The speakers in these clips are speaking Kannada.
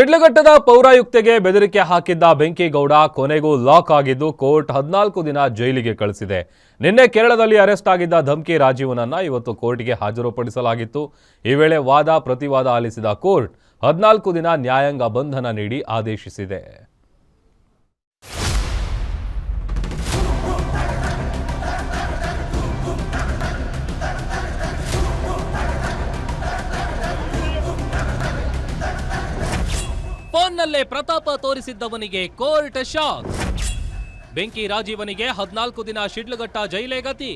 ಶಿಡ್ಲಘಟ್ಟದ ಪೌರಾಯುಕ್ತೆಗೆ ಬೆದರಿಕೆ ಹಾಕಿದ್ದ ಬೆಂಕಿಗೌಡ ಕೊನೆಗೂ ಲಾಕ್ ಆಗಿದ್ದು ಕೋರ್ಟ್ 14 ದಿನ ಜೈಲಿಗೆ ಕಳಿಸಿದೆ. ನಿನ್ನೆ ಕೇರಳದಲ್ಲಿ ಅರೆಸ್ಟ್ ಆಗಿದ್ದ ಧಮ್ಕಿ ರಾಜೀವನನ್ನ ಇವತ್ತು ಕೋರ್ಟ್ಗೆ ಹಾಜರುಪಡಿಸಲಾಗಿತ್ತು. ಈ ವೇಳೆ ವಾದ ಪ್ರತಿವಾದ ಆಲಿಸಿದ ಕೋರ್ಟ್ 14 ದಿನ ನ್ಯಾಯಾಂಗ ಬಂಧನ ನೀಡಿ ಆದೇಶಿಸಿದೆ. ಫೋನ್ನಲ್ಲೇ ಪ್ರತಾಪ ತೋರಿಸಿದ್ದವನಿಗೆ ಕೋರ್ಟ್ ಶಾಕ್. ಬೆಂಕಿ ರಾಜೀವನಿಗೆ 14 ದಿನ ಶಿಡ್ಲಘಟ್ಟ ಜೈಲೇ ಗತಿ.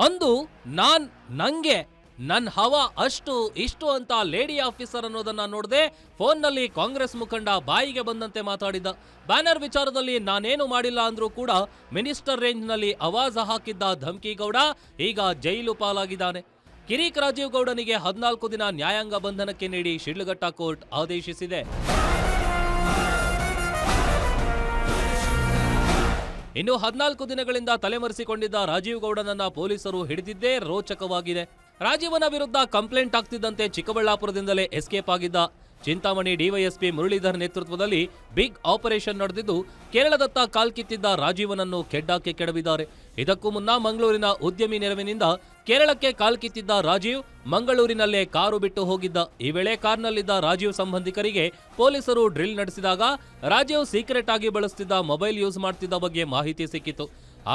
ಅಂದು ನಂಗೆ ನನ್ನ ಹವಾ ಅಷ್ಟು ಇಷ್ಟು ಅಂತ ಲೇಡಿ ಆಫೀಸರ್ ಅನ್ನೋದನ್ನ ನೋಡದೆ ಫೋನ್ನಲ್ಲಿ ಕಾಂಗ್ರೆಸ್ ಮುಖಂಡ ಬಾಯಿಗೆ ಬಂದಂತೆ ಮಾತಾಡಿದ್ದ. ಬ್ಯಾನರ್ ವಿಚಾರದಲ್ಲಿ ನಾನೇನು ಮಾಡಿಲ್ಲ ಅಂದ್ರೂ ಕೂಡ ಮಿನಿಸ್ಟರ್ ರೇಂಜ್ನಲ್ಲಿ ಆವಾಜ್ ಹಾಕಿದ್ದ ಧಮ್ಕಿಗೌಡ ಈಗ ಜೈಲು ಪಾಲಾಗಿದ್ದಾನೆ. ಕಿರಿಕ್ ರಾಜೀವ್ ಗೌಡನಿಗೆ 14 ದಿನ ನ್ಯಾಯಾಂಗ ಬಂಧನಕ್ಕೆ ನೀಡಿ ಶಿಡ್ಲಘಟ್ಟ ಕೋರ್ಟ್ ಆದೇಶಿಸಿದೆ. ಇನ್ನು 14 ದಿನಗಳಿಂದ ತಲೆಮರೆಸಿಕೊಂಡಿದ್ದ ರಾಜೀವ್ ಗೌಡನನ್ನ ಪೊಲೀಸರು ಹಿಡಿದಿದ್ದೇ ರೋಚಕವಾಗಿದೆ. ರಾಜೀವನ ವಿರುದ್ಧ ಕಂಪ್ಲೇಂಟ್ ಆಗ್ತಿದ್ದಂತೆ ಚಿಕ್ಕಬಳ್ಳಾಪುರದಿಂದಲೇ ಎಸ್ಕೇಪ್ ಆಗಿದ್ದ. ಚಿಂತಾಮಣಿ ಡಿವೈಎಸ್ಪಿ ಮುರಳೀಧರ್ ನೇತೃತ್ವದಲ್ಲಿ ಬಿಗ್ ಆಪರೇಷನ್ ನಡೆದಿದ್ದು ಕೇರಳದತ್ತ ಕಾಲ್ಕಿತ್ತಿದ್ದ ರಾಜೀವನನ್ನು ಕೆಡ್ಡಾಕೆ ಕೆಡವಿದ್ದಾರೆ. ಇದಕ್ಕೂ ಮುನ್ನ ಮಂಗಳೂರಿನ ಉದ್ಯಮಿ ನೆರವಿನಿಂದ ಕೇರಳಕ್ಕೆ ಕಾಲ್ಕಿತ್ತಿದ್ದ ರಾಜೀವ್ ಮಂಗಳೂರಿನಲ್ಲೇ ಕಾರು ಬಿಟ್ಟು ಹೋಗಿದ್ದ. ಈ ವೇಳೆ ಕಾರ್ನಲ್ಲಿದ್ದ ರಾಜೀವ್ ಸಂಬಂಧಿಕರಿಗೆ ಪೊಲೀಸರು ಡ್ರಿಲ್ ನಡೆಸಿದಾಗ ರಾಜೀವ್ ಸೀಕ್ರೆಟ್ ಆಗಿ ಬಳಸುತ್ತಿದ್ದ ಮೊಬೈಲ್ ಯೂಸ್ ಮಾಡ್ತಿದ್ದ ಬಗ್ಗೆ ಮಾಹಿತಿ ಸಿಕ್ಕಿತ್ತು.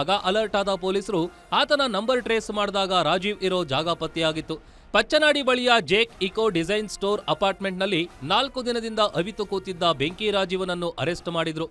ಆಗ ಅಲರ್ಟ್ ಆದ ಪೊಲೀಸರು ಆತನ ನಂಬರ್ ಟ್ರೇಸ್ ಮಾಡಿದಾಗ ರಾಜೀವ್ ಇರೋ ಜಾಗ ಪತ್ತೆಯಾಗಿತ್ತು. ಪಚ್ಚನಾಡಿ ಬಳಿಯ ಜೇಕ್ ಇಕೋ ಡಿಸೈನ್ ಸ್ಟೋರ್ ಅಪಾರ್ಟ್ಮೆಂಟ್ನಲ್ಲಿ 4 ದಿನದಿಂದ ಅವಿತು ಕೂತಿದ್ದ ಬೆಂಕಿ ರಾಜೀವನನ್ನು ಅರೆಸ್ಟ್ ಮಾಡಿದ್ರು.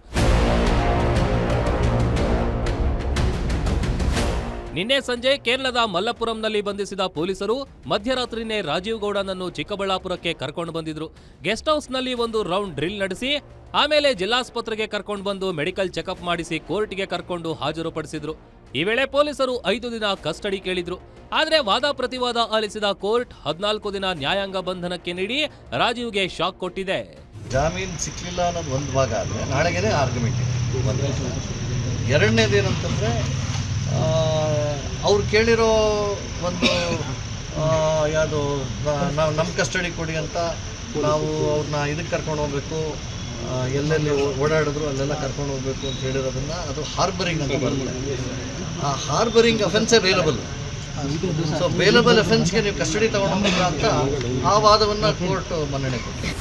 ನಿನ್ನೆ ಸಂಜೆ ಕೇರಳದ ಮಲ್ಲಪುರಂನಲ್ಲಿ ಬಂಧಿಸಿದ ಪೊಲೀಸರು ಮಧ್ಯರಾತ್ರಿನೇ ರಾಜೀವ್ ಗೌಡನನ್ನು ಚಿಕ್ಕಬಳ್ಳಾಪುರಕ್ಕೆ ಕರ್ಕೊಂಡು ಬಂದಿದ್ರು. ಗೆಸ್ಟ್ ಹೌಸ್ನಲ್ಲಿ ಒಂದು ರೌಂಡ್ ಡ್ರಿಲ್ ನಡೆಸಿ ಆಮೇಲೆ ಜಿಲ್ಲಾಸ್ಪತ್ರೆಗೆ ಕರ್ಕೊಂಡು ಬಂದು ಮೆಡಿಕಲ್ ಚೆಕಪ್ ಮಾಡಿಸಿ ಕೋರ್ಟ್ಗೆ ಕರ್ಕೊಂಡು ಹಾಜರುಪಡಿಸಿದ್ರು. ಈ ವೇಳೆ ಪೊಲೀಸರು 5 ದಿನ ಕಸ್ಟಡಿ ಕೇಳಿದ್ರು. ಆದ್ರೆ ವಾದ ಪ್ರತಿವಾದ ಆಲಿಸಿದ ಕೋರ್ಟ್ 14 ದಿನ ನ್ಯಾಯಾಂಗ ಬಂಧನಕ್ಕೆ ನೀಡಿ ರಾಜೀವ್ಗೆ ಶಾಕ್ ಕೊಟ್ಟಿದೆ. ಜಾಮೀನು ಸಿಕ್ಕಲಿಲ್ಲ ಅನ್ನೋದು ಒಂದು ಭಾಗ ಆದರೆ ನಾಳೆಗೆ ಆರ್ಗ್ಯುಮೆಂಟ್ ಇದೆ. ಎರಡನೇದೇನಂತಂದರೆ ಅವ್ರು ಕೇಳಿರೋ ಒಂದು ಯಾವುದು ನಾವು ನಮ್ಮ ಕಸ್ಟಡಿ ಕೊಡಿ ಅಂತ ನಾವು ಅವ್ರನ್ನ ಇದಕ್ಕೆ ಕರ್ಕೊಂಡು ಹೋಗ್ಬೇಕು, ಎಲ್ಲೆಲ್ಲಿ ಓಡಾಡಿದ್ರು ಅಲ್ಲೆಲ್ಲ ಕರ್ಕೊಂಡು ಹೋಗ್ಬೇಕು ಅಂತ ಹೇಳಿರೋದನ್ನು ಅದು ಹಾರ್ಬರಿಂಗ್ ಅಂತ ಬರುತ್ತೆ. ಆ ಹಾರ್ಬರಿಂಗ್ ಅಫೆನ್ಸೇ ಬೇಲಬಲ್. ಸೊ ಬೇಲಬಲ್ ಅಫೆನ್ಸ್ಗೆ ನೀವು ಕಸ್ಟಡಿ ತಗೊಂಡೋಗ್ಬೇಕ ಅಂತ ಆ ವಾದವನ್ನು ಕೋರ್ಟ್ ಮನ್ನಣೆ ಕೊಟ್ಟಿದೆ.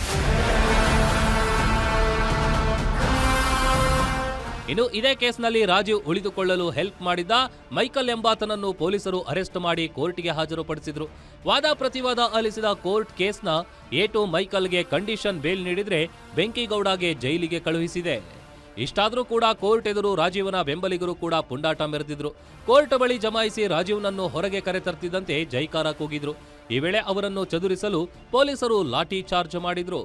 ಇನ್ನು ಇದೇ ಕೇಸ್ನಲ್ಲಿ ರಾಜೀವ್ ಉಳಿದುಕೊಳ್ಳಲು ಹೆಲ್ಪ್ ಮಾಡಿದ್ದ ಮೈಕಲ್ ಎಂಬಾತನನ್ನು ಪೊಲೀಸರು ಅರೆಸ್ಟ್ ಮಾಡಿ ಕೋರ್ಟ್ಗೆ ಹಾಜರುಪಡಿಸಿದ್ರು. ವಾದ ಪ್ರತಿವಾದ ಆಲಿಸಿದ ಕೋರ್ಟ್ ಕೇಸ್ನ A2 ಮೈಕಲ್ಗೆ ಕಂಡೀಷನ್ ಬೇಲ್ ನೀಡಿದ್ರೆ ಬೆಂಕಿಗೌಡಗೆ ಜೈಲಿಗೆ ಕಳುಹಿಸಿದೆ. ಇಷ್ಟಾದರೂ ಕೂಡ ಕೋರ್ಟ್ ಎದುರು ರಾಜೀವನ ಬೆಂಬಲಿಗರು ಕೂಡ ಪುಂಡಾಟ ಮೆರೆದಿದ್ರು. ಕೋರ್ಟ್ ಬಳಿ ಜಮಾಯಿಸಿ ರಾಜೀವ್ನನ್ನು ಹೊರಗೆ ಕರೆತರ್ತಿದ್ದಂತೆ ಜೈಕಾರ ಕೂಗಿದ್ರು. ಈ ವೇಳೆ ಅವರನ್ನು ಚದುರಿಸಲು ಪೊಲೀಸರು ಲಾಠಿ ಚಾರ್ಜ್ ಮಾಡಿದ್ರು.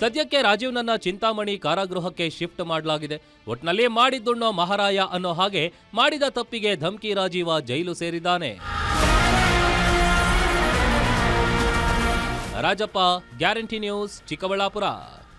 ಸದ್ಯಕ್ಕೆ ರಾಜೀವ್ನನ್ನ ಚಿಂತಾಮಣಿ ಕಾರಾಗೃಹಕ್ಕೆ ಶಿಫ್ಟ್ ಮಾಡಲಾಗಿದೆ. ಒಟ್ನಲ್ಲಿ ಮಾಡಿದ್ದುಣ್ಣೋ ಮಹಾರಾಯ ಅನ್ನೋ ಹಾಗೆ ಮಾಡಿದ ತಪ್ಪಿಗೆ ಧಮ್ಕಿ ರಾಜೀವ ಜೈಲು ಸೇರಿದ್ದಾನೆ. Rajappa, guarantee news, Chikkaballapur.